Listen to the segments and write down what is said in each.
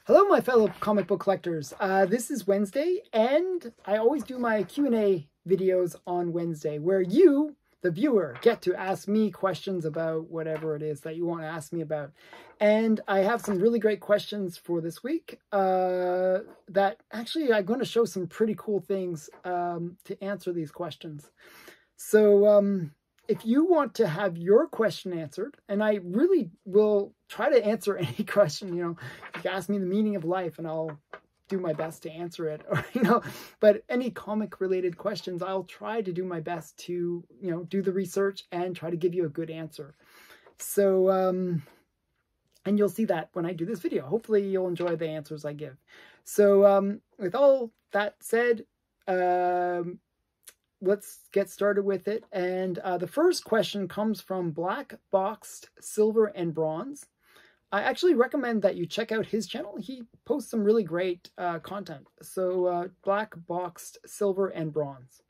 Hello, my fellow comic book collectors. This is Wednesday, and I always do my Q&A videos on Wednesday, where you, the viewer, get to ask me questions about whatever it is that you want to ask me about. And I have some really great questions for this week that actually I'm going to show some pretty cool things to answer these questions. So if you want to have your question answered, and I really will try to answer any question, you can ask me the meaning of life and I'll do my best to answer it, or, but any comic related questions, I'll try to do my best to, do the research and try to give you a good answer. So, and you'll see that when I do this video. Hopefully you'll enjoy the answers I give. So, with all that said, let's get started with it. And the first question comes from Black Boxed Silver and Bronze. I actually recommend that you check out his channel. He posts some really great content. So Black Boxed Silver and Bronze.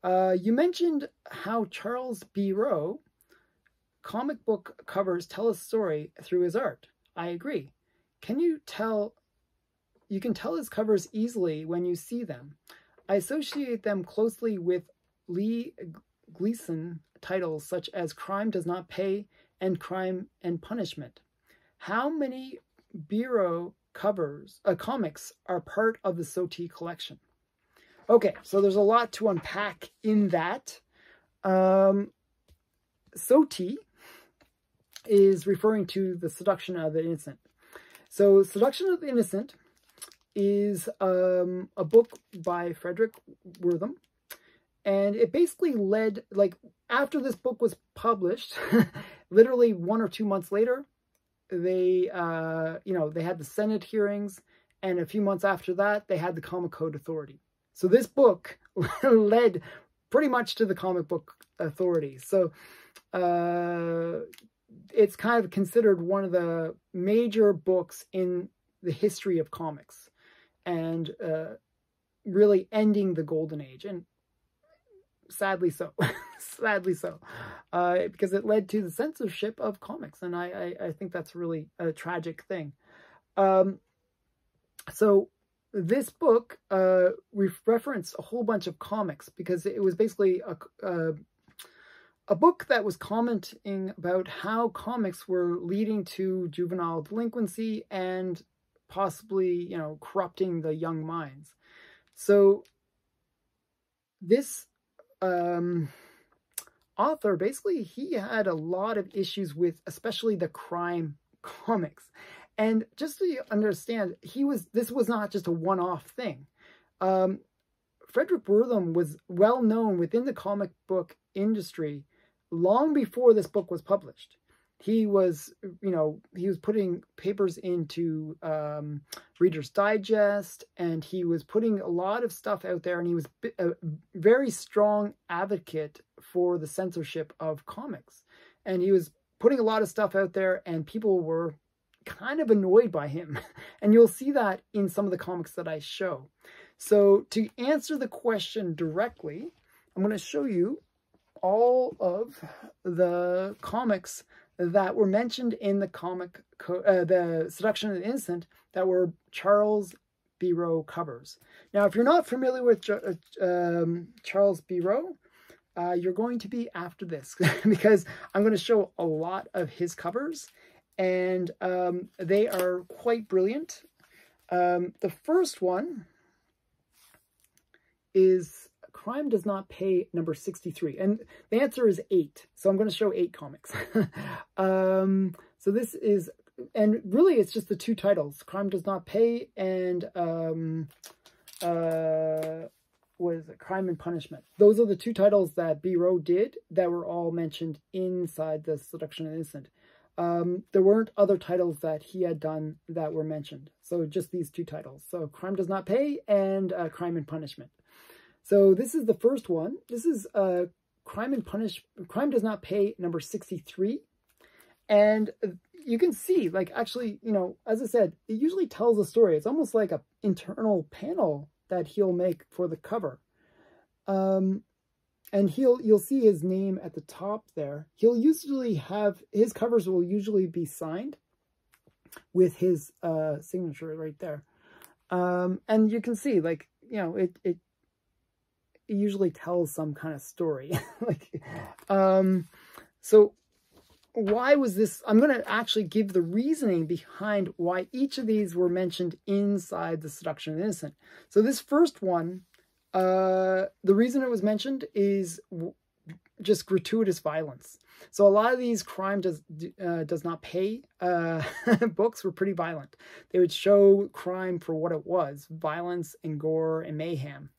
You mentioned how Charles Biro comic book covers tell a story through his art. I agree. You can tell his covers easily when you see them. I associate them closely with Lee Gleason titles such as Crime Does Not Pay and Crime and Punishment. How many Biro comics are part of the SOTI collection? Okay, so there's a lot to unpack in that. SOTI is referring to the Seduction of the Innocent. So Seduction of the Innocent is a book by Frederick Wortham, and it basically led, like, after this book was published, literally 1 or 2 months later, they they had the Senate hearings, and a few months after that they had the Comic Code Authority. So this book led pretty much to the Comic Book Authority. So it's kind of considered one of the major books in the history of comics, and really ending the golden age, and sadly so. Sadly so, because it led to the censorship of comics, and I think that's really a tragic thing. So this book referenced a whole bunch of comics, because it was basically a book that was commenting about how comics were leading to juvenile delinquency and possibly, corrupting the young minds. So this author, basically, he had a lot of issues with especially the crime comics. And just so you understand, this was not just a one-off thing. Frederick Wortham was well known within the comic book industry long before this book was published. He was, he was putting papers into Reader's Digest, and he was putting a lot of stuff out there, and he was a very strong advocate for the censorship of comics. And he was putting a lot of stuff out there, and people were kind of annoyed by him. And you'll see that in some of the comics that I show. So to answer the question directly, I'm going to show you all of the comics that were mentioned in the the Seduction of the Innocent that were Charles Biro covers. Now, if you're not familiar with Charles Biro, you're going to be after this, because I'm going to show a lot of his covers, and they are quite brilliant. The first one is Crime Does Not Pay, number 63. And the answer is 8. So I'm going to show 8 comics. So this is, and really it's just the 2 titles, Crime Does Not Pay and what is it? Crime and Punishment. Those are the 2 titles that Biro did that were all mentioned inside the Seduction of the Innocent. There weren't other titles that he had done that were mentioned. So just these 2 titles. So Crime Does Not Pay and Crime and Punishment. So this is the first one. This is Crime Does Not Pay, number 63. And you can see, like, actually, as I said, it usually tells a story. It's almost like an internal panel that he'll make for the cover. And you'll see his name at the top there. He'll usually have, his covers will usually be signed. with his signature right there. And you can see, like, you know, it usually tells some kind of story. Like, so why was this? I'm going to actually give the reasoning behind why each of these were mentioned inside the Seduction of the Innocent. So this first one, the reason it was mentioned is just gratuitous violence. So a lot of these crime does not pay books were pretty violent. They would show crime for what it was: violence and gore and mayhem.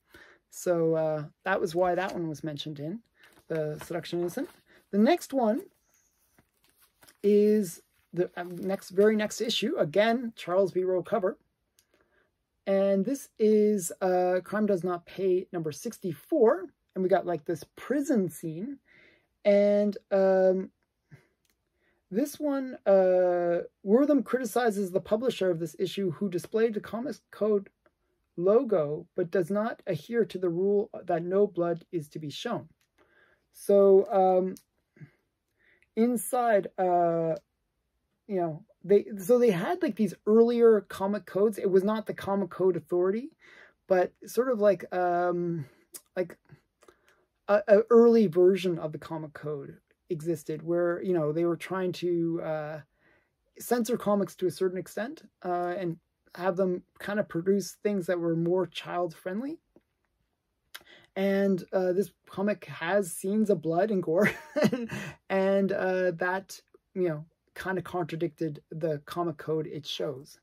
So that was why that one was mentioned in the Seduction of the Innocent. The next one is the very next issue. Again, Charles Biro cover. And this is Crime Does Not Pay number 64. And we got like this prison scene. And this one, Wortham criticizes the publisher of this issue who displayed the Comics Code logo, but does not adhere to the rule that no blood is to be shown. So inside, you know, they had like these earlier comic codes. It was not the Comic Code Authority, but sort of like an early version of the Comic Code existed, where, you know, they were trying to censor comics to a certain extent and have them kind of produce things that were more child friendly. And this comic has scenes of blood and gore, and that, you know, kind of contradicted the comic code it shows.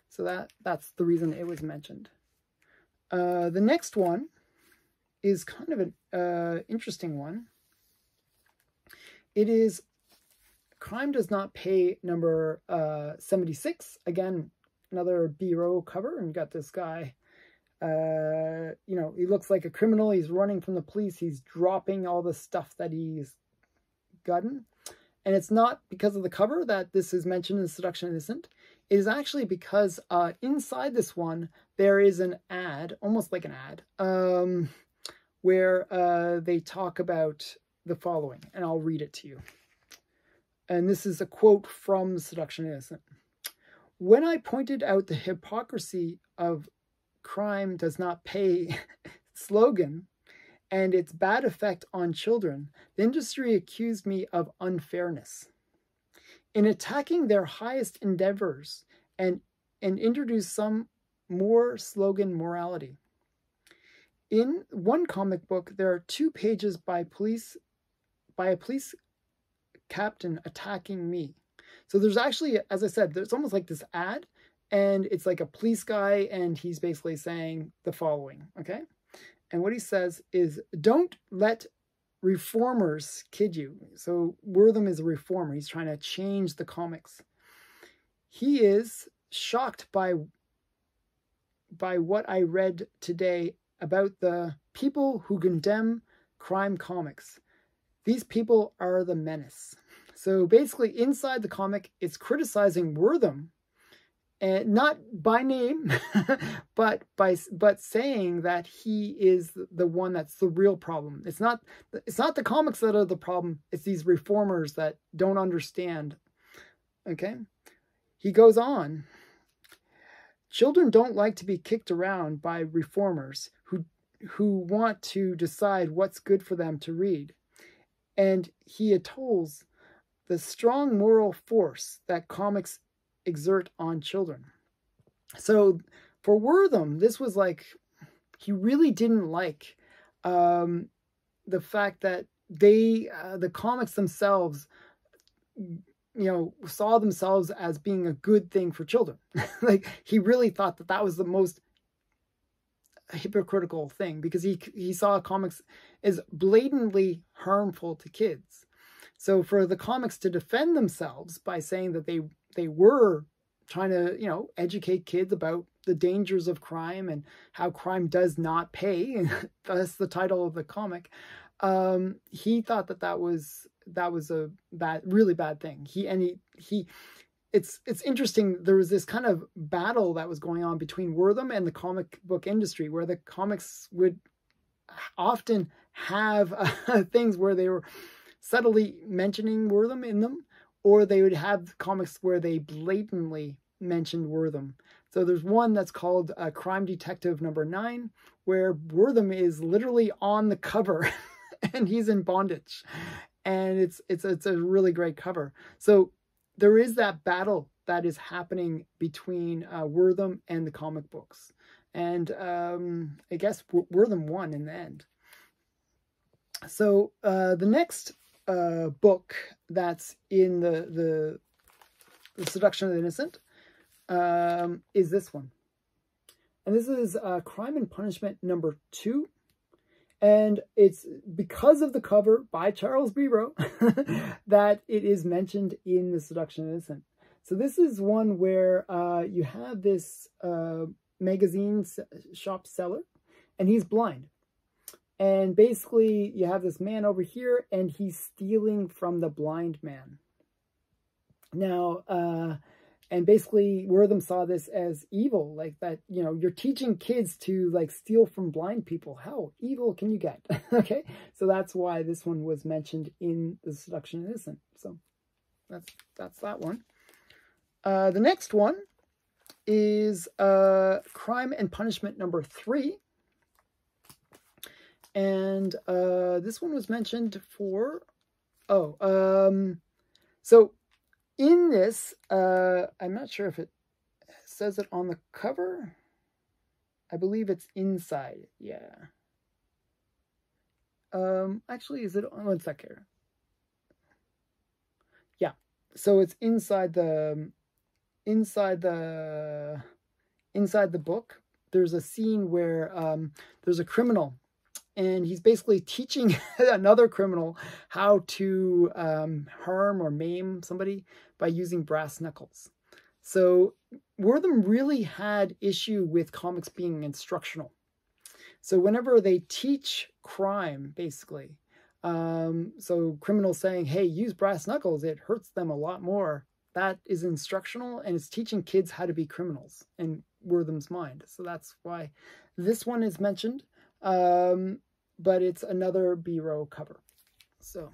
So that's the reason it was mentioned. The next one is kind of an interesting one. It is Crime Does Not Pay number 76. Again, another Biro cover, and you got this guy. You know, he looks like a criminal. He's running from the police. He's dropping all the stuff that he's gotten. And it's not because of the cover that this is mentioned in Seduction of the Innocent. It is actually because inside this one, there is an ad, almost like an ad, where they talk about the following. And I'll read it to you. And this is a quote from Seduction of the Innocent. When I pointed out the hypocrisy of Crime Does Not Pay slogan and its bad effect on children, the industry accused me of unfairness. In attacking their highest endeavors and introduced some more slogan morality. In one comic book, there are 2 pages by a police captain attacking me. So there's actually, as I said, there's almost like this ad, and it's like a police guy, and he's basically saying the following, okay? And what he says is, don't let reformers kid you. So Wortham is a reformer. He's trying to change the comics. He is shocked by what I read today about the people who condemn crime comics. These people are the menace. So basically inside the comic, it's criticizing Wortham, and not by name, but saying that he is the one that's the real problem. It's not the comics that are the problem. It's these reformers that don't understand. Okay? He goes on. Children don't like to be kicked around by reformers who want to decide what's good for them to read. And he atolls the strong moral force that comics exert on children. So for Wortham, this was like, he really didn't like the fact that the comics themselves, you know, saw themselves as being a good thing for children. Like, he really thought that that was the most hypocritical thing, because he saw comics as blatantly harmful to kids. So for the comics to defend themselves by saying that they were trying to, you know, educate kids about the dangers of crime and how crime does not pay, and that's the title of the comic, he thought that was a really bad thing. It's interesting. There was this kind of battle that was going on between Wortham and the comic book industry, where the comics would often have things where they were subtly mentioning Wortham in them, or they would have comics where they blatantly mentioned Wortham. So there's one that's called Crime Detective number 9, where Wortham is literally on the cover and he's in bondage. And it's a really great cover. So there is that battle that is happening between Wortham and the comic books. And I guess Wortham won in the end. So the next book that's in the Seduction of the Innocent is this one. And this is Crime and Punishment number 2. And it's because of the cover by Charles Biro that it is mentioned in the Seduction of the Innocent. So this is one where you have this magazine shop seller, and he's blind. And basically, you have this man over here, and he's stealing from the blind man. Now, and basically, Wortham saw this as evil, like that, you know, you're teaching kids to, like, steal from blind people. How evil can you get? Okay, so that's why this one was mentioned in the Seduction of the Innocent. So that's that one. The next one is Crime and Punishment number 3. And this one was mentioned for, so in this, I'm not sure if it says it on the cover. I believe it's inside, yeah. Actually, is it on, one sec here. Yeah, so it's inside the book. There's a scene where there's a criminal, and he's basically teaching another criminal how to harm or maim somebody by using brass knuckles. So Wortham really had issue with comics being instructional. So whenever they teach crime, basically, so criminals saying, hey, use brass knuckles, it hurts them a lot more. That is instructional, and it's teaching kids how to be criminals in Wortham's mind. So that's why this one is mentioned. But it's another Biro cover. So,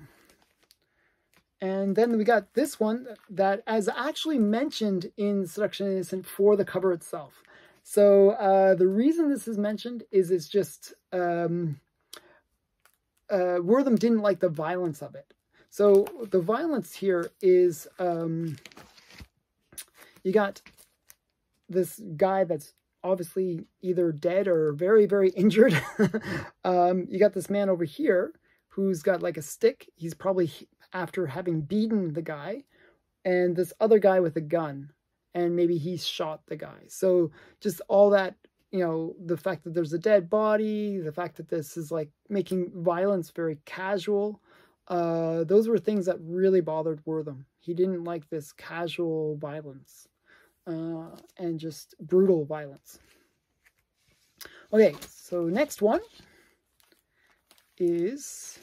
and then we got this one that is actually mentioned in Seduction of the Innocent for the cover itself. So the reason this is mentioned is it's just Wortham didn't like the violence of it. So the violence here is you got this guy that's obviously either dead or very, very injured. You got this man over here who's got like a stick. He's probably after having beaten the guy, and this other guy with a gun, and maybe he shot the guy. So just all that, you know, the fact that there's a dead body, the fact that this is like making violence very casual. Those were things that really bothered Wortham. He didn't like this casual violence. And just brutal violence. Okay, so next one is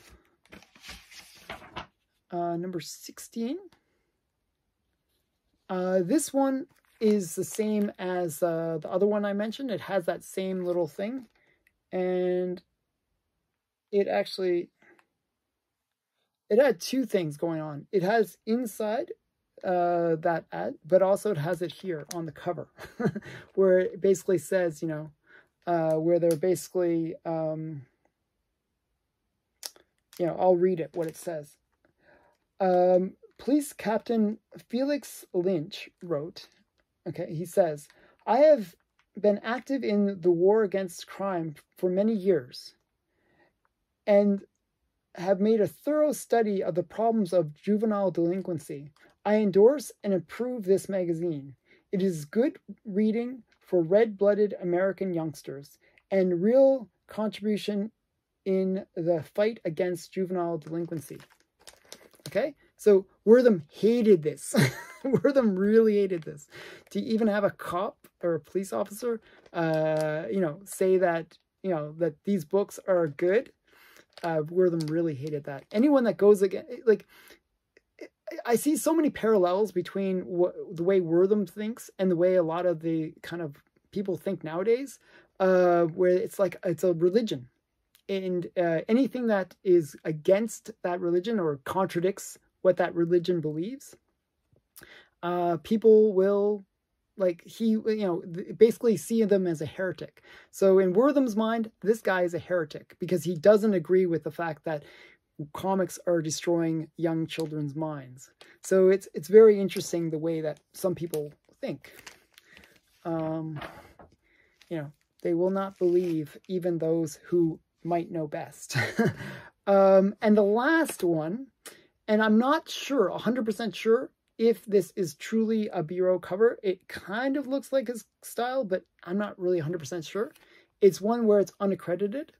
number 16. This one is the same as the other one I mentioned. It has that same little thing, and it had two things going on. It has inside that ad, but also it has it here on the cover where it basically says, you know, where they're basically, you know, I'll read it, what it says. Police Captain Felix Lynch wrote, okay, he says, I have been active in the war against crime for many years and have made a thorough study of the problems of juvenile delinquency. I endorse and approve this magazine. It is good reading for red-blooded American youngsters and real contribution in the fight against juvenile delinquency. Okay, so Wortham hated this. Wortham really hated this. To even have a cop or a police officer, you know, say that, you know, that these books are good, Wortham really hated that. Anyone that goes again, like, I see so many parallels between the way Wortham thinks and the way a lot of the kind of people think nowadays, where it's like it's a religion. And anything that is against that religion or contradicts what that religion believes, people will, like, basically see them as a heretic. So in Wortham's mind, this guy is a heretic because he doesn't agree with the fact that comics are destroying young children's minds. So it's very interesting the way that some people think. They will not believe even those who might know best. And the last one, and I'm not sure, 100% sure, if this is truly a Biro cover. It kind of looks like his style, but I'm not really 100% sure. It's one where it's unaccredited,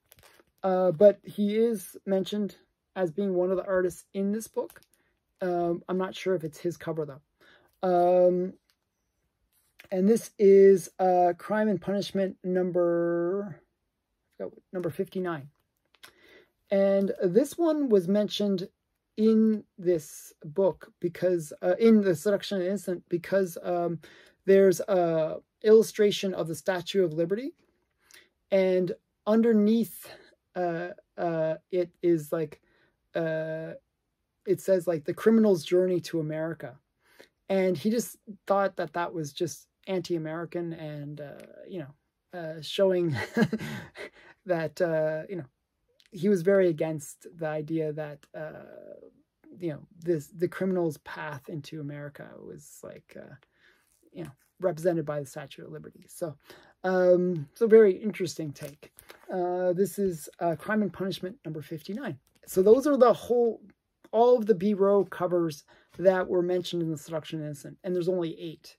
but he is mentioned as being one of the artists in this book. I'm not sure if it's his cover, though. And this is Crime and Punishment number 59. And this one was mentioned in this book because, in the Seduction and Innocent, because there's a illustration of the Statue of Liberty. And underneath it is like, it says like the criminal's journey to America. And he just thought that that was just anti-American and, showing that, he was very against the idea that, the criminal's path into America was like, represented by the Statue of Liberty. So, very interesting take. This is Crime and Punishment number 59. So those are all of the Biro covers that were mentioned in the Seduction and Innocent, and there's only 8.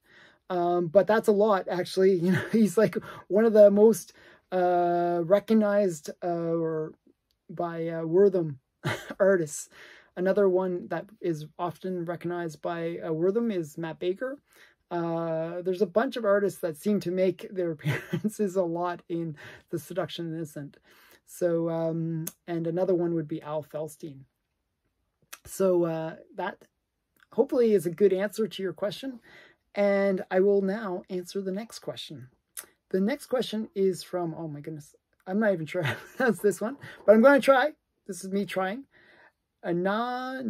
But that's a lot, actually. He's like one of the most recognized by Wortham artists. Another one that is often recognized by Wortham is Matt Baker. There's a bunch of artists that seem to make their appearances a lot in the Seduction and Innocent. So, and another one would be Al Felstein. So that hopefully is a good answer to your question. And I will now answer the next question. The next question is from, oh my goodness, I'm not even sure how to pronounce this one, but I'm going to try. This is me trying. Nana.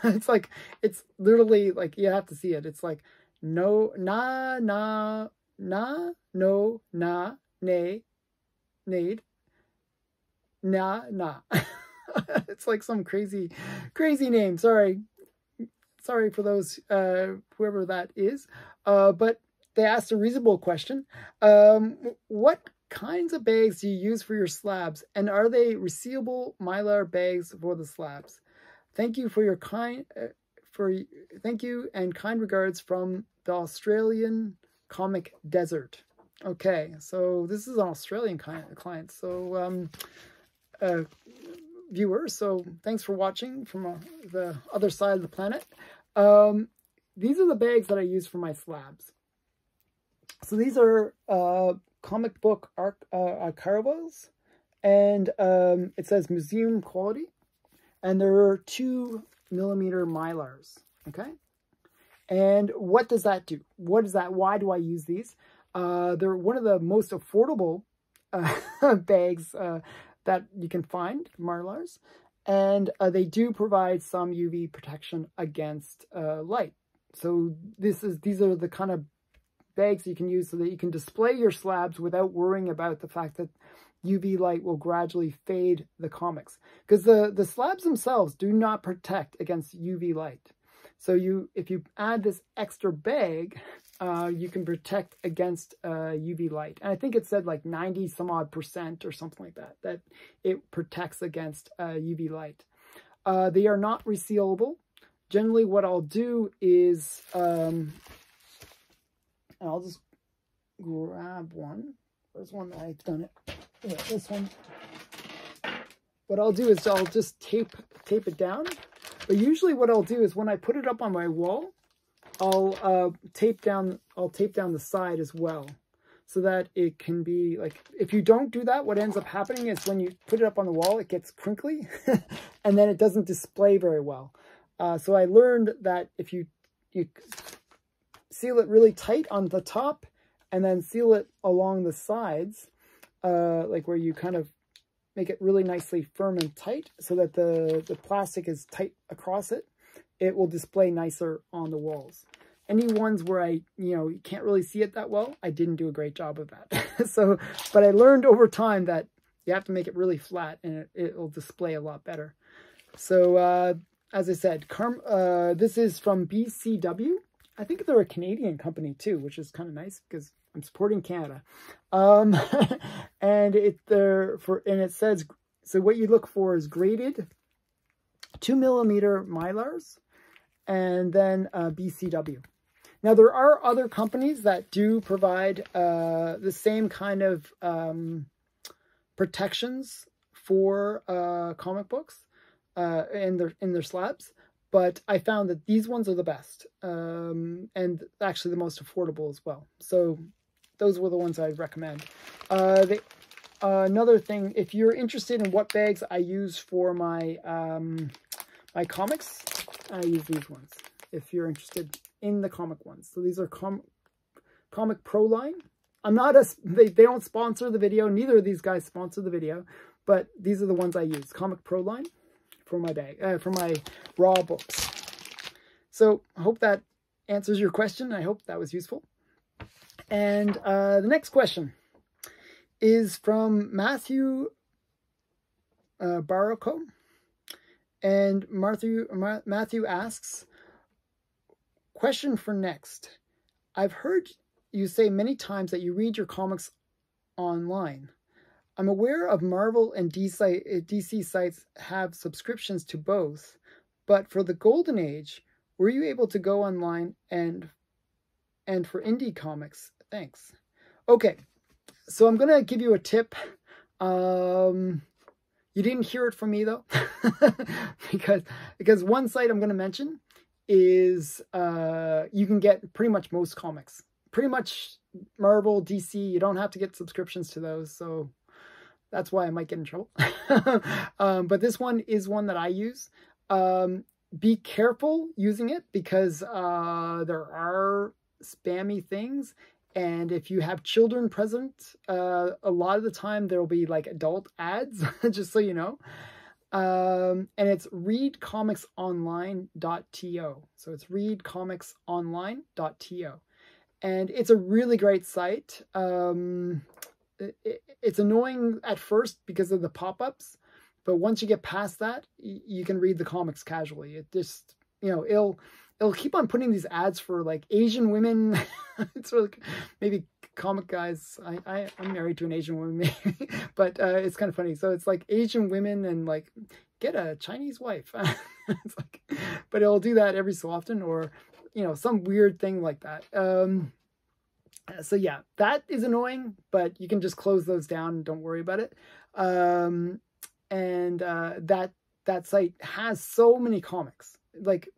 It's like, it's literally like, you have to see it. It's like, no, nade, nah. It's like some crazy name. Sorry for those, whoever that is. But they asked a reasonable question. What kinds of bags do you use for your slabs? And are they receivable Mylar bags for the slabs? Thank you for your thank you and kind regards from the Australian comic desert. Okay, so this is an Australian client. So, viewers, so thanks for watching from the other side of the planet. These are the bags that I use for my slabs. So these are comic book archivables, and it says museum quality, and there are 2mm Mylars. Okay, and what does that do? What is that? Why do I use these? They're one of the most affordable bags that you can find, Mylars, and they do provide some UV protection against light. So these are the kind of bags you can use so that you can display your slabs without worrying about the fact that UV light will gradually fade the comics, because the slabs themselves do not protect against UV light. So if you add this extra bag, you can protect against UV light. And I think it said like 90 some odd % or something like that, that it protects against UV light. They are not resealable. Generally what I'll do is, and I'll just grab one. There's one that I've done it. Yeah, this one. What I'll do is I'll just tape it down. But usually what I'll do is when I put it up on my wall, I'll tape down the side as well, so that it can be like, if you don't do that, what ends up happening is when you put it up on the wall, it gets crinkly and then it doesn't display very well. So I learned that if you seal it really tight on the top and then seal it along the sides, like where you kind of make it really nicely firm and tight so that the plastic is tight across it. It will display nicer on the walls. Any ones where you can't really see it that well, I didn't do a great job of that. So, but I learned over time that you have to make it really flat and it will display a lot better. So, as I said, this is from BCW. I think they're a Canadian company too, which is kind of nice because I'm supporting Canada. And it says, so what you look for is graded 2mm Mylars and then BCW. Now there are other companies that do provide the same kind of protections for comic books in their slabs, but I found that these ones are the best and actually the most affordable as well. So those were the ones I'd recommend. Another thing, if you're interested in what bags I use for my my comics, I use these ones. If you're interested in the comic ones, so these are Comic Pro line. I'm not they don't sponsor the video. Neither of these guys sponsor the video, but these are the ones I use. Comic Pro line for my bag, for my raw books. So I hope that answers your question. I hope that was useful. And the next question is from Matthew Barroco. And Matthew asks, question for next. I've heard you say many times that you read your comics online. I'm aware of Marvel and DC sites have subscriptions to both, but for the Golden Age, were you able to go online and for indie comics? Thanks. Okay, so I'm going to give you a tip. You didn't hear it from me though, because one site I'm going to mention is you can get pretty much most comics. Pretty much Marvel, DC, you don't have to get subscriptions to those, so that's why I might get in trouble. But this one is one that I use. Be careful using it because there are spammy things. And if you have children present, a lot of the time there will be like adult ads, just so you know. And it's readcomicsonline.to. So it's readcomicsonline.to. And it's a really great site. It's annoying at first because of the pop-ups, but once you get past that, you can read the comics casually. It just, it'll keep on putting these ads for like Asian women. It's really, maybe comic guys. I'm married to an Asian woman, maybe, but it's kind of funny. So it's like Asian women and like get a Chinese wife. It's like, but it'll do that every so often, or some weird thing like that. So yeah, that is annoying, but you can just close those down and don't worry about it. That site has so many comics. Like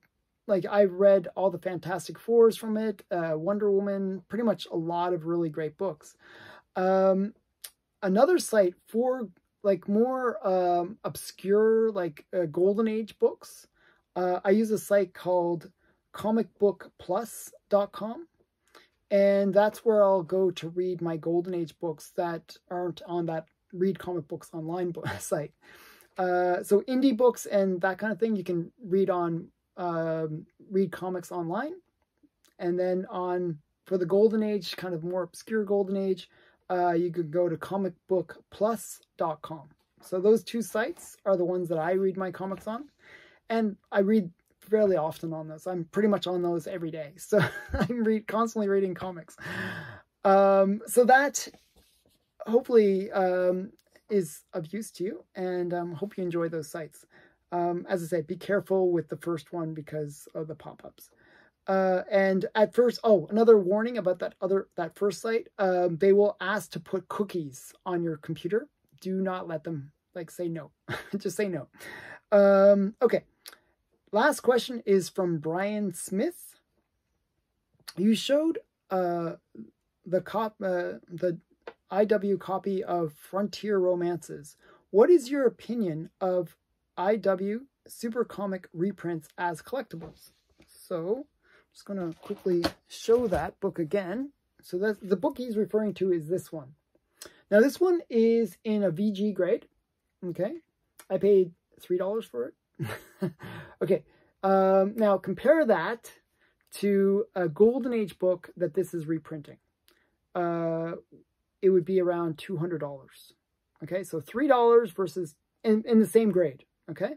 I've read all the Fantastic Fours from it, Wonder Woman, pretty much a lot of really great books. Another site for like more obscure, like Golden Age books, I use a site called comicbookplus.com. And that's where I'll go to read my Golden Age books that aren't on that Read Comic Books Online site. So indie books and that kind of thing you can read on Read Comics Online. And then for the Golden Age, kind of more obscure Golden Age, you could go to comicbookplus.com. So those two sites are the ones that I read my comics on. And I read fairly often on those. I'm pretty much on those every day. So I'm constantly reading comics. So that hopefully is of use to you, and hope you enjoy those sites. As I said, be careful with the first one because of the pop-ups. And at first, another warning about that first site, they will ask to put cookies on your computer. Do not let them say no. Just say no. Okay. Last question is from Brian Smith. You showed the IW copy of Frontier Romances. What is your opinion of IW Super Comic reprints as collectibles? So I'm just going to quickly show that book again. So the book he's referring to is this one. Now this one is in a VG grade. Okay, I paid $3 for it. Okay, now compare that to a Golden Age book that this is reprinting. It would be around $200. Okay, so $3 versus in the same grade. Okay,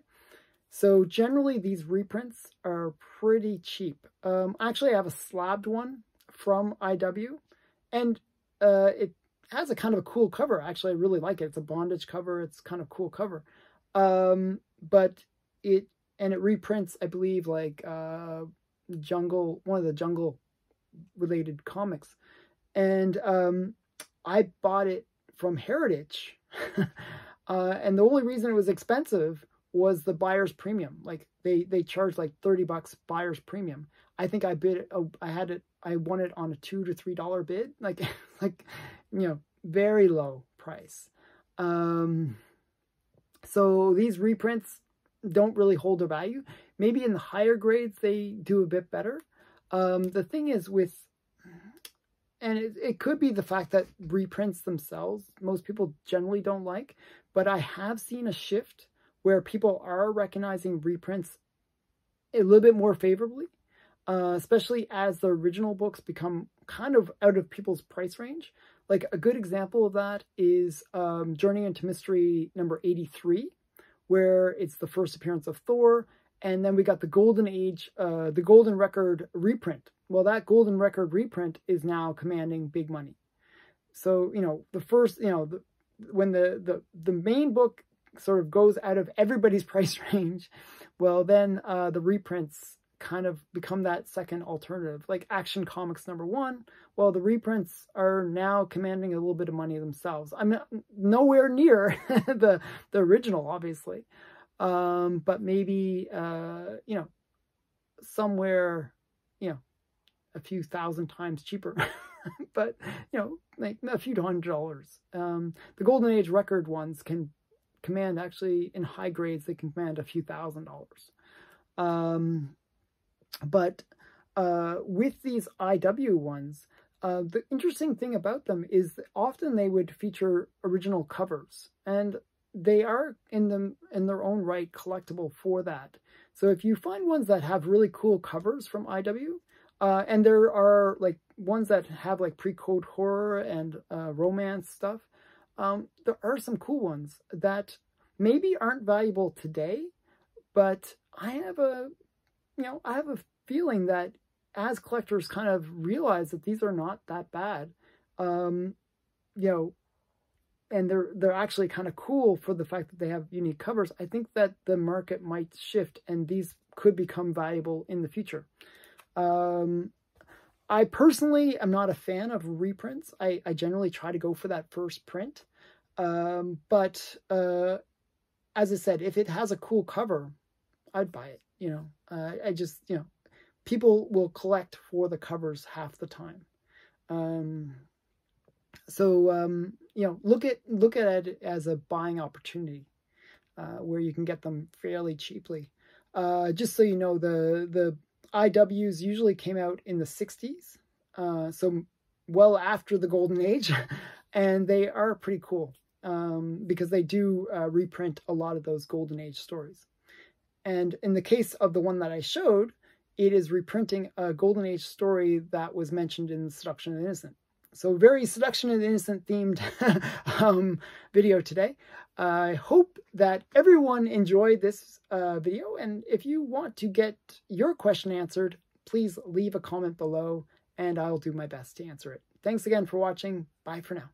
so generally these reprints are pretty cheap. Actually, I have a slabbed one from IW, and it has a kind of a cool cover. Actually, I really like it. It's a bondage cover. It's kind of cool cover. But it reprints, I believe, like Jungle, one of the Jungle related comics. And I bought it from Heritage. And the only reason it was expensive was the buyer's premium. Like they charged like $30 buyer's premium. I think I bid it, I won it on a $2 to $3 bid. Like, you know, very low price. So these reprints don't really hold their value. Maybe in the higher grades, they do a bit better. The thing is with, and it could be the fact that reprints themselves, most people generally don't like, but I have seen a shift where people are recognizing reprints a little bit more favorably, especially as the original books become kind of out of people's price range. Like a good example of that is Journey into Mystery number 83, where it's the first appearance of Thor. And then we got the Golden Age, the Golden Record reprint. Well, that Golden Record reprint is now commanding big money. So, you know, the first, you know, when the main book sort of goes out of everybody's price range, well, then the reprints kind of become that second alternative. Like Action Comics number 1, well, the reprints are now commanding a little bit of money themselves. I'm not, nowhere near the original, obviously. But maybe, you know, somewhere, you know, a few thousand times cheaper, but, you know, like a few $100. The Golden Age record ones can command, actually in high grades, they can command a few $1,000s. But with these IW ones, the interesting thing about them is that often they would feature original covers, and they are in their own right collectible for that. So if you find ones that have really cool covers from IW, and there are like ones that have like pre-code horror and romance stuff, there are some cool ones that maybe aren't valuable today, but I have a feeling that as collectors kind of realize that these are not that bad, you know, and they're actually kind of cool for the fact that they have unique covers, I think that the market might shift and these could become valuable in the future. I personally am not a fan of reprints. I generally try to go for that first print. But as I said, if it has a cool cover, I'd buy it, you know. I just, you know, people will collect for the covers half the time. You know, look at it as a buying opportunity, where you can get them fairly cheaply. Just so you know, the IWs usually came out in the 60s, so well after the Golden Age, and they are pretty cool, because they do reprint a lot of those Golden Age stories. And in the case of the one that I showed, it is reprinting a Golden Age story that was mentioned in Seduction of the Innocent. So very Seduction of the Innocent themed video today. I hope that everyone enjoyed this video. And if you want to get your question answered, please leave a comment below and I'll do my best to answer it. Thanks again for watching. Bye for now.